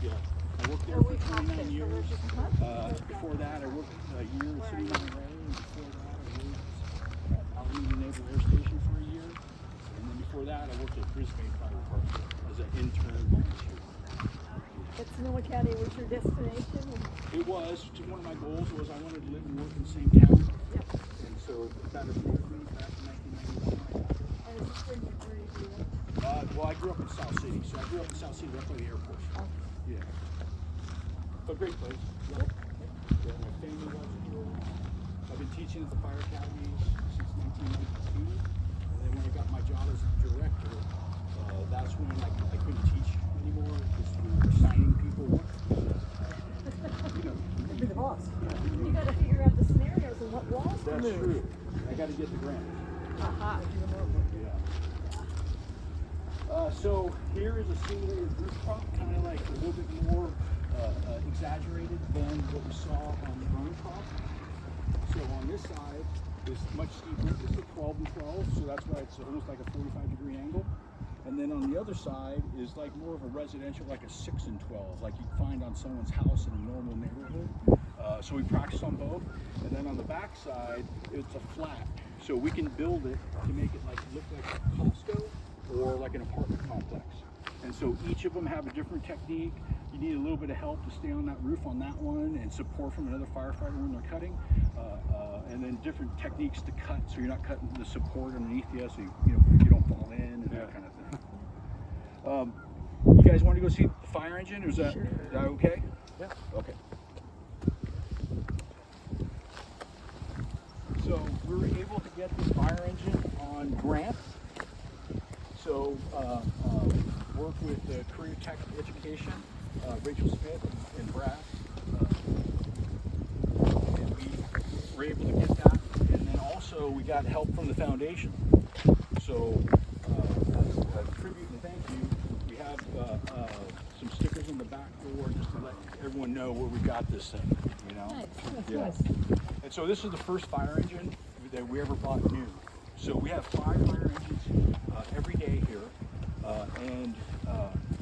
Yeah. I worked there for 29 years. Before that, I worked a year at City Monterey. And before that, I worked at Alameda Naval Air Station for a year. And then before that, I worked at Brisbane Fire Department as an intern volunteer. But Sonoma County was your destination? It was. One of my goals was I wanted to live and work in the same town. Yep. And so that appealed to me back in 1991. And is this where you grew up? Well, I grew up in South City, so I grew up in South City right by the airport. Oh. Yeah. But great place. Love it. Yeah, my family loves it here. I've been teaching at the fire academy since 1992. And then when I got my job as a director, that's when I couldn't teach anymore because we were assigning people work. You'd be the boss. You got to figure out the scenarios and what walls to move. That's true. I got to get the grant. Aha. Yeah. So here is a simulated rooftop, kind of like a little bit more exaggerated than what we saw on the burn top. So on this side is much steeper. It's a 12 and 12, so that's why it's almost like a 45-degree angle. And then on the other side is like more of a residential, like a 6 and 12, like you'd find on someone's house in a normal neighborhood. So we practice on both. And then on the back side, it's a flat. So we can build it to make it like look like a Costco or like an apartment complex. And so each of them have a different technique. You need a little bit of help to stay on that roof on that one and support from another firefighter when they're cutting. And then different techniques to cut so you're not cutting the support underneath you so you don't fall in and that kind of thing. You guys want to go see the fire engine? Or is that okay? Yeah. Okay. So we were able to get the fire engine on grant. So work with Career Tech Education, Rachel Smith and Brad. And we were able to get that. And then also we got help from the foundation. So as a tribute and thank you, we have some stickers on the back door just to let everyone know where we got this thing. You know? Nice. That's Yeah. nice. And so this is the first fire engine that we ever bought new. So we have 5 fire engines every day here, and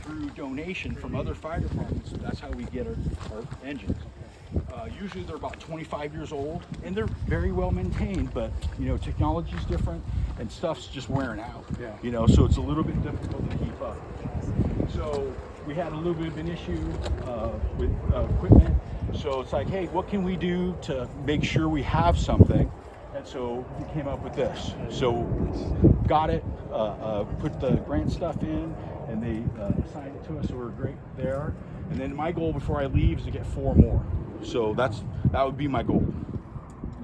through donation from other fire departments, that's how we get our engines. Usually they're about 25 years old, and they're very well maintained, but technology's different, and stuff's just wearing out. Yeah. So it's a little bit difficult to keep up. So we had a little bit of an issue with equipment. So it's like, hey, what can we do to make sure we have something? And so we came up with this. So got it, put the grant stuff in, and they assigned it to us, so we're great there. And then my goal before I leave is to get 4 more. So that would be my goal.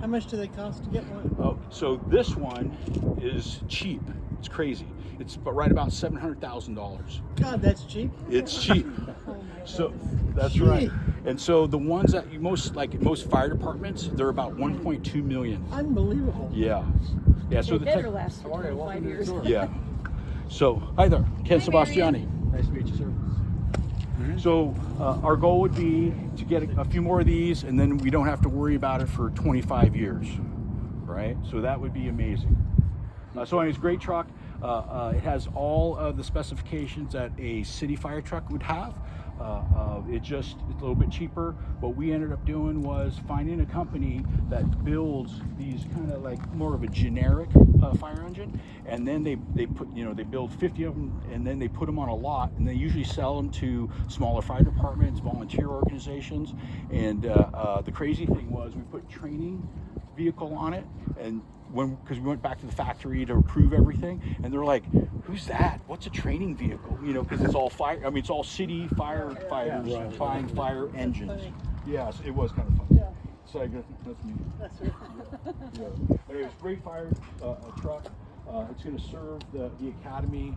How much do they cost to get one? Oh, so this one is cheap. It's crazy. It's right about $700,000. God, that's cheap. It's cheap. So that's right. And so the ones that most fire departments, they're about 1.2 million. Unbelievable. Yeah. So They better last for 25 years. Yeah. So hi there, Ken Hi, Sebastiani. Nice to meet you, sir. So our goal would be to get a few more of these, and then we don't have to worry about it for 25 years, right? So that would be amazing. So anyways, great truck. It has all of the specifications that a city fire truck would have. It's a little bit cheaper. What we ended up doing was finding a company that builds these kind of like more of a generic fire engine, and then they put they build 50 of them, and then they put them on a lot, and they usually sell them to smaller fire departments, volunteer organizations. And the crazy thing was we put training vehicle on it, and because we went back to the factory to approve everything, and they're like, who's that? What's a training vehicle? Because it's all fire. I mean, it's all city firefighters buying fire engines. Funny. Yes, it was kind of fun. Yeah. So I guess that's me. That's right. Yeah. Anyways, great fire truck. It's going to serve the academy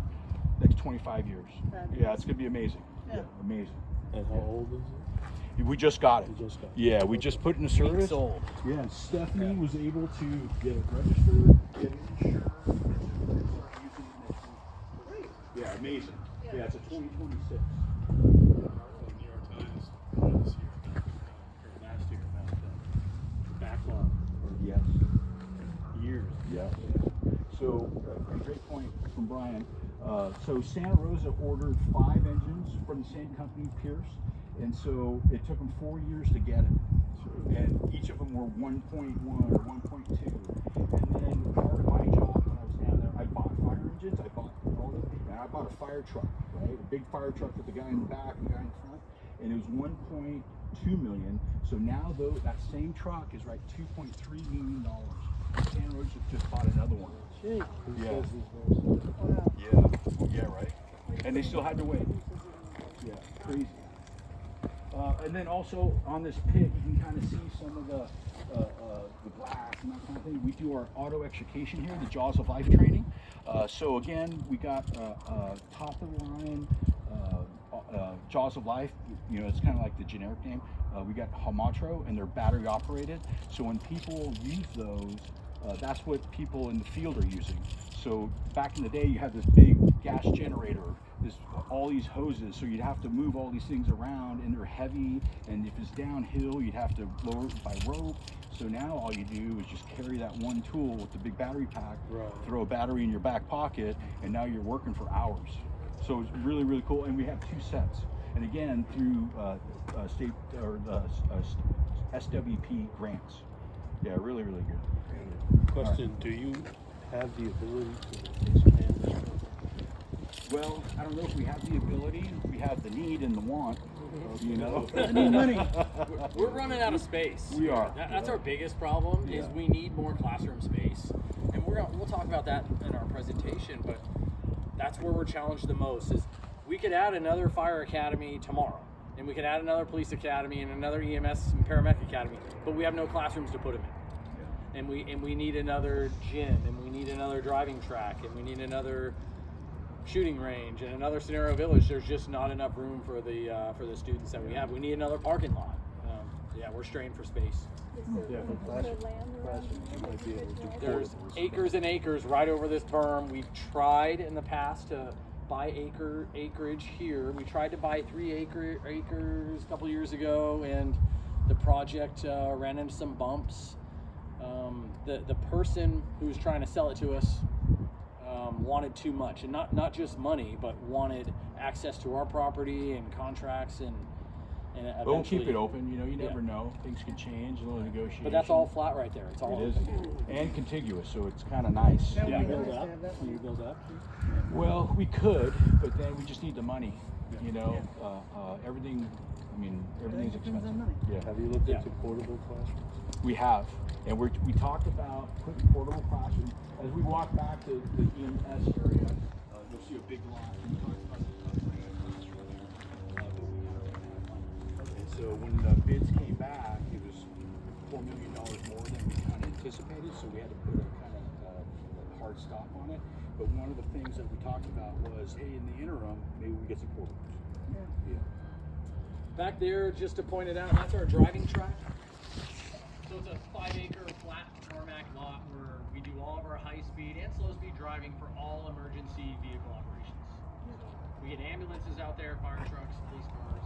next 25 years. Yeah, it's going to be amazing. Yeah. Amazing. And how old is it? We just got it. You just got it. Yeah, we just put it in service. Weeks old. Yeah, and Stephanie was able to get it registered, get it insured, and start using it next week. Yeah, amazing. Yeah, it's a 2026. New York Times this year, or last year, about the backlog. Yes. Years. Yeah. So, a great point from Brian. So Santa Rosa ordered 5 engines from the same company, Pierce, and so it took them 4 years to get it. And each of them were 1.1 or 1.2. And then part of my job when I was down there, I bought fire engines, I bought all of them, and I bought a fire truck, right? A big fire truck with the guy in the back and the guy in front, and it was 1.2 million. So now though that same truck is right $2.3 million. Santa Rosa just bought another one. Gee. Yeah. Wow. Yeah, right. And they still had to wait. Yeah, crazy. And then also on this pit, you can kind of see some of the glass and that kind of thing. We do our auto extrication here, the Jaws of Life training. So again, we got top of the line Jaws of Life. You know, it's kind of like the generic name. We got Hamatro, and they're battery operated. So when people use those, that's what people in the field are using. So back in the day, you had this big gas generator, all these hoses, so you'd have to move all these things around, and they're heavy, and if it's downhill, you'd have to lower it by rope. So now all you do is just carry that one tool with the big battery pack, throw a battery in your back pocket, and now you're working for hours. So it's really, really cool, and we have 2 sets. And again, through state or SWP grants. Yeah, really, really good. Question, do you have the ability to expand this program? Well, I don't know if we have the ability, we have the need and the want, you know? I need money. We're running out of space. We are. That's our biggest problem is Yeah. we need more classroom space. And we'll talk about that in our presentation, but that's where we're challenged the most is we could add another fire academy tomorrow, and we could add another police academy and another EMS and paramedic academy, but we have no classrooms to put them in. And we need another gym, and we need another driving track, and we need another shooting range and another scenario village. There's just not enough room for the students that we have. We need another parking lot. Yeah, we're strained for space. Is there land around here? There's acres and acres right over this berm. We've tried in the past to buy acreage here. We tried to buy 3 acres a couple years ago, and the project ran into some bumps. The person who's trying to sell it to us wanted too much, and not just money, but wanted access to our property and contracts and eventually. But we'll keep it open, you know, you never know. Things could change, a little negotiation. But that's all flat right there. It's all It is, open. and contiguous, so it's kind of nice. Now Can we you have build to up? have that Can you one. build up? Well, we could, but then we just need the money, you know? Everything, I mean, everything's Depends expensive. on money. Yeah. Have you looked Yeah. into portable classrooms? We have, and we talked about putting portable classrooms. As we walk back to the EMS area, you'll see a big lot. We talked about the classroom there, but we haven't had money. And so when the bids came back, it was $4 million more than we kind of anticipated, so we had to put a kind of hard stop on it. But one of the things that we talked about was, hey, in the interim, maybe we get some portables. Yeah. Back there, just to point it out, that's our driving track. So it's a 5-acre flat tarmac lot where we do all of our high-speed and slow-speed driving for all emergency vehicle operations. So we get ambulances out there, fire trucks, police cars.